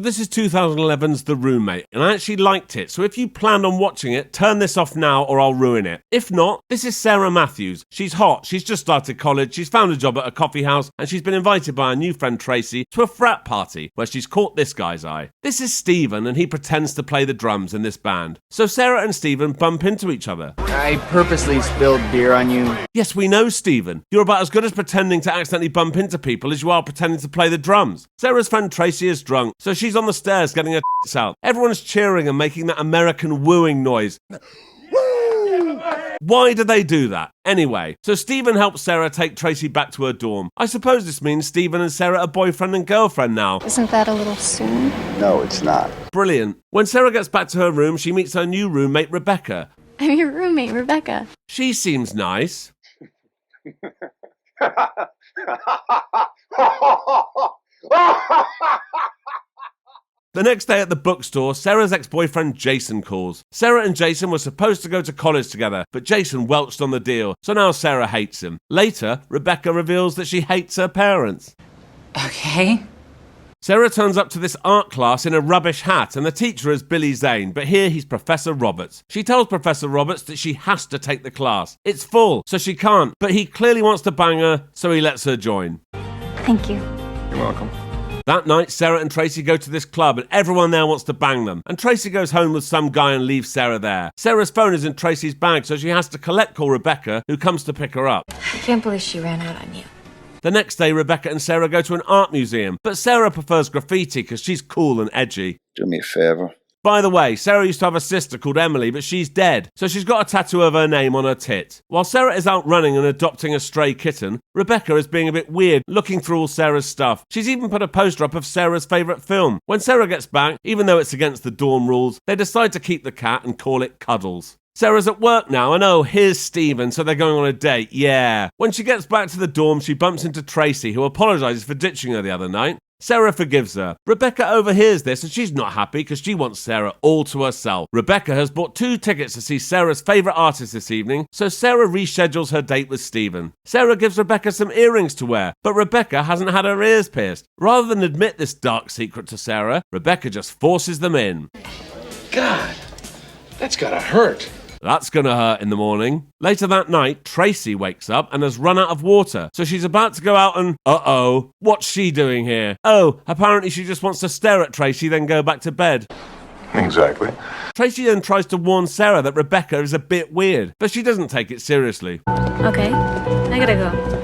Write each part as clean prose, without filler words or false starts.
this is 2011's The Roommate, and I actually liked it, so if you planned on watching it, turn this off now or I'll ruin it. If not, this is Sarah Matthews. She's hot, she's just started college, she's found a job at a coffee house, and she's been invited by her new friend Tracy to a frat party where she's caught this guy's eye. This is Stephen, and he pretends to play the drums in this band. So Sarah and Stephen bump into each other. I purposely spilled beer on you. Yes, we know, Stephen. You're about as good as pretending to accidentally bump into people as you are pretending to play the drums. Sarah's friend Tracy is drunk, so she's on the stairs getting her tits out. Everyone's cheering and making that American wooing noise. Why do they do that? Anyway, so Stephen helps Sarah take Tracy back to her dorm. I suppose this means Stephen and Sarah are boyfriend and girlfriend now. Isn't that a little soon? No, it's not. Brilliant. When Sarah gets back to her room, she meets her new roommate, Rebecca. I'm your roommate, Rebecca. She seems nice. The next day at the bookstore, Sarah's ex-boyfriend Jason calls. Sarah and Jason were supposed to go to college together, but Jason welched on the deal, so now Sarah hates him. Later, Rebecca reveals that she hates her parents. Okay. Sarah turns up to this art class in a rubbish hat, and the teacher is Billy Zane, but here he's Professor Roberts. She tells Professor Roberts that she has to take the class. It's full, so she can't, but he clearly wants to bang her, so he lets her join. Thank you. You're welcome. That night, Sarah and Tracy go to this club and everyone there wants to bang them. And Tracy goes home with some guy and leaves Sarah there. Sarah's phone is in Tracy's bag, so she has to call Rebecca, who comes to pick her up. I can't believe she ran out on you. The next day, Rebecca and Sarah go to an art museum, but Sarah prefers graffiti because she's cool and edgy. Do me a favor. By the way, Sarah used to have a sister called Emily, but she's dead, so she's got a tattoo of her name on her tit. While Sarah is out running and adopting a stray kitten, Rebecca is being a bit weird, looking through all Sarah's stuff. She's even put a poster up of Sarah's favourite film. When Sarah gets back, even though it's against the dorm rules, they decide to keep the cat and call it Cuddles. Sarah's at work now, and oh, here's Stephen, so they're going on a date, yeah. When she gets back to the dorm, she bumps into Tracy, who apologises for ditching her the other night. Sarah forgives her. Rebecca overhears this and she's not happy because she wants Sarah all to herself. Rebecca has bought 2 tickets to see Sarah's favourite artist this evening, so Sarah reschedules her date with Stephen. Sarah gives Rebecca some earrings to wear, but Rebecca hasn't had her ears pierced. Rather than admit this dark secret to Sarah, Rebecca just forces them in. God, that's gotta hurt. That's gonna hurt in the morning. Later that night, Tracy wakes up and has run out of water, so she's about to go out and, uh-oh, what's she doing here? Oh, apparently she just wants to stare at Tracy, then go back to bed. Exactly. Tracy then tries to warn Sarah that Rebecca is a bit weird, but she doesn't take it seriously. Okay, I gotta go.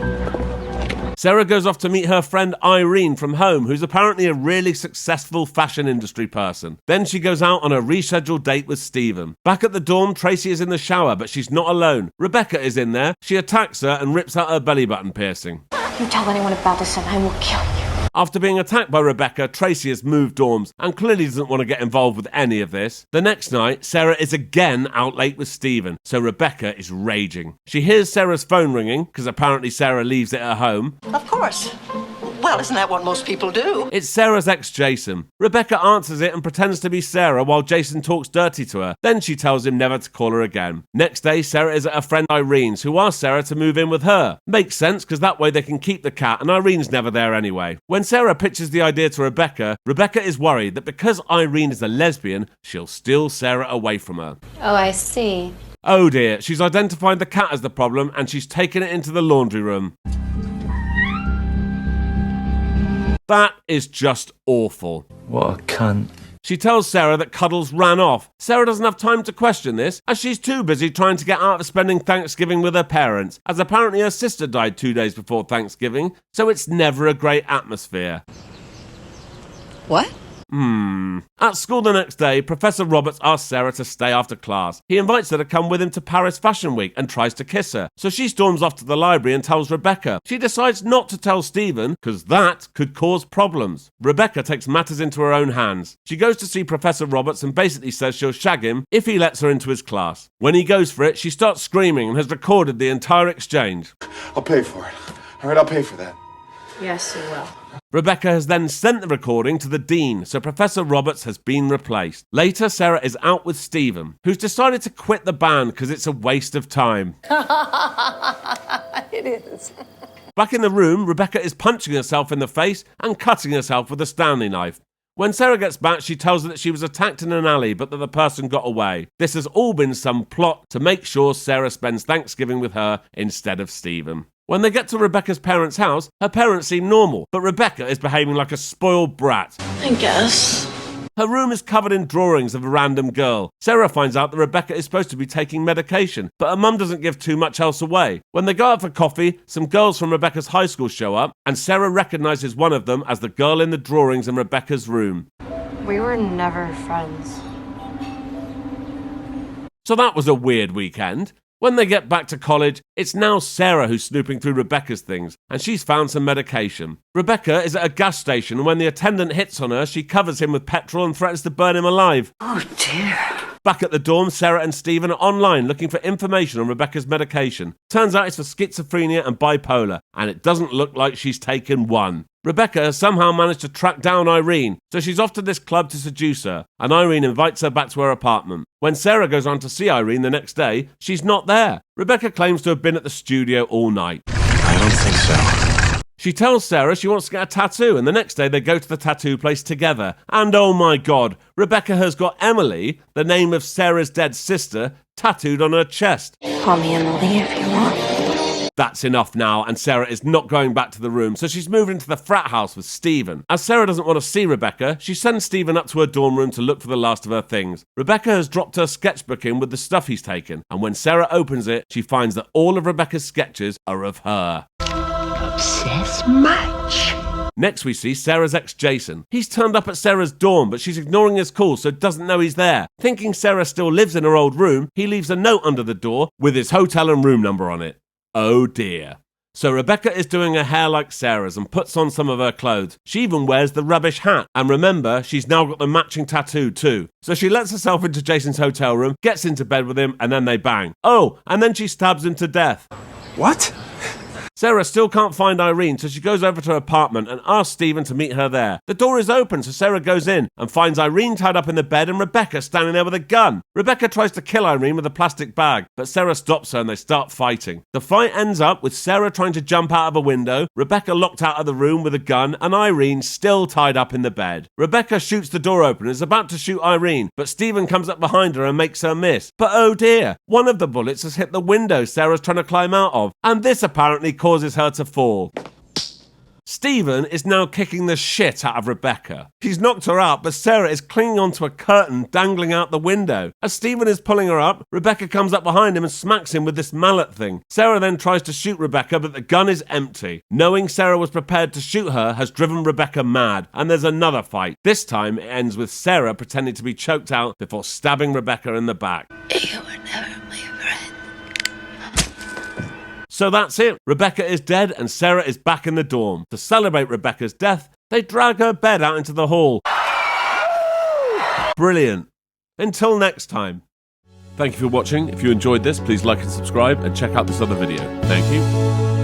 Sarah goes off to meet her friend Irene from home, who's apparently a really successful fashion industry person. Then she goes out on a rescheduled date with Stephen. Back at the dorm, Tracy is in the shower, but she's not alone. Rebecca is in there. She attacks her and rips out her belly button piercing. You tell anyone about this and I will kill you. After being attacked by Rebecca, Tracy has moved dorms and clearly doesn't want to get involved with any of this. The next night, Sarah is again out late with Stephen, so Rebecca is raging. She hears Sarah's phone ringing, because apparently Sarah leaves it at home. Of course. Well, isn't that what most people do? It's Sarah's ex, Jason. Rebecca answers it and pretends to be Sarah while Jason talks dirty to her. Then she tells him never to call her again. Next day, Sarah is at her friend Irene's, who asks Sarah to move in with her. Makes sense, because that way they can keep the cat, and Irene's never there anyway. When Sarah pitches the idea to Rebecca, Rebecca is worried that because Irene is a lesbian, she'll steal Sarah away from her. Oh, I see. Oh dear, she's identified the cat as the problem, and she's taken it into the laundry room. That is just awful. What a cunt. She tells Sarah that Cuddles ran off. Sarah doesn't have time to question this, as she's too busy trying to get out of spending Thanksgiving with her parents, as apparently her sister died 2 days before Thanksgiving, so it's never a great atmosphere. What? At school the next day, Professor Roberts asks Sarah to stay after class. He invites her to come with him to Paris Fashion Week and tries to kiss her. So she storms off to the library and tells Rebecca. She decides not to tell Stephen, because that could cause problems. Rebecca takes matters into her own hands. She goes to see Professor Roberts and basically says she'll shag him if he lets her into his class. When he goes for it, she starts screaming and has recorded the entire exchange. I'll pay for it. All right, I'll pay for that. Yes, you will. Rebecca has then sent the recording to the dean, so Professor Roberts has been replaced. Later, Sarah is out with Stephen, who's decided to quit the band because it's a waste of time. It is. Back in the room, Rebecca is punching herself in the face and cutting herself with a Stanley knife. When Sarah gets back, she tells her that she was attacked in an alley, but that the person got away. This has all been some plot to make sure Sarah spends Thanksgiving with her instead of Stephen. When they get to Rebecca's parents' house, her parents seem normal, but Rebecca is behaving like a spoiled brat. I guess. Her room is covered in drawings of a random girl. Sarah finds out that Rebecca is supposed to be taking medication, but her mum doesn't give too much else away. When they go out for coffee, some girls from Rebecca's high school show up, and Sarah recognises one of them as the girl in the drawings in Rebecca's room. We were never friends. So that was a weird weekend. When they get back to college, it's now Sarah who's snooping through Rebecca's things, and she's found some medication. Rebecca is at a gas station, and when the attendant hits on her, she covers him with petrol and threatens to burn him alive. Oh, dear. Back at the dorm, Sarah and Stephen are online looking for information on Rebecca's medication. Turns out it's for schizophrenia and bipolar, and it doesn't look like she's taken one. Rebecca has somehow managed to track down Irene, so she's off to this club to seduce her, and Irene invites her back to her apartment. When Sarah goes on to see Irene the next day, she's not there. Rebecca claims to have been at the studio all night. I don't think so. She tells Sarah she wants to get a tattoo, and the next day they go to the tattoo place together. And oh my god, Rebecca has got Emily, the name of Sarah's dead sister, tattooed on her chest. Call me Emily if you want. That's enough now, and Sarah is not going back to the room, so she's moved into the frat house with Stephen. As Sarah doesn't want to see Rebecca, she sends Stephen up to her dorm room to look for the last of her things. Rebecca has dropped her sketchbook in with the stuff he's taken, and when Sarah opens it, she finds that all of Rebecca's sketches are of her. Obsessed much? Next we see Sarah's ex Jason. He's turned up at Sarah's dorm, but she's ignoring his calls so doesn't know he's there. Thinking Sarah still lives in her old room, he leaves a note under the door with his hotel and room number on it. Oh dear. So Rebecca is doing her hair like Sarah's and puts on some of her clothes. She even wears the rubbish hat. And remember, she's now got the matching tattoo too. So she lets herself into Jason's hotel room, gets into bed with him, and then they bang. Oh, and then she stabs him to death. What? Sarah still can't find Irene, so she goes over to her apartment and asks Stephen to meet her there. The door is open, so Sarah goes in and finds Irene tied up in the bed and Rebecca standing there with a gun. Rebecca tries to kill Irene with a plastic bag, but Sarah stops her and they start fighting. The fight ends up with Sarah trying to jump out of a window, Rebecca locked out of the room with a gun, and Irene still tied up in the bed. Rebecca shoots the door open and is about to shoot Irene, but Stephen comes up behind her and makes her miss. But oh dear, one of the bullets has hit the window Sarah's trying to climb out of, and this apparently causes her to fall. Stephen is now kicking the shit out of Rebecca. He's knocked her out, but Sarah is clinging onto a curtain dangling out the window. As Stephen is pulling her up, Rebecca comes up behind him and smacks him with this mallet thing. Sarah then tries to shoot Rebecca, but the gun is empty. Knowing Sarah was prepared to shoot her has driven Rebecca mad, and there's another fight. This time it ends with Sarah pretending to be choked out before stabbing Rebecca in the back. You were never my friend. So that's it. Rebecca is dead and Sarah is back in the dorm. To celebrate Rebecca's death, they drag her bed out into the hall. Brilliant. Until next time. Thank you for watching. If you enjoyed this, please like and subscribe and check out this other video. Thank you.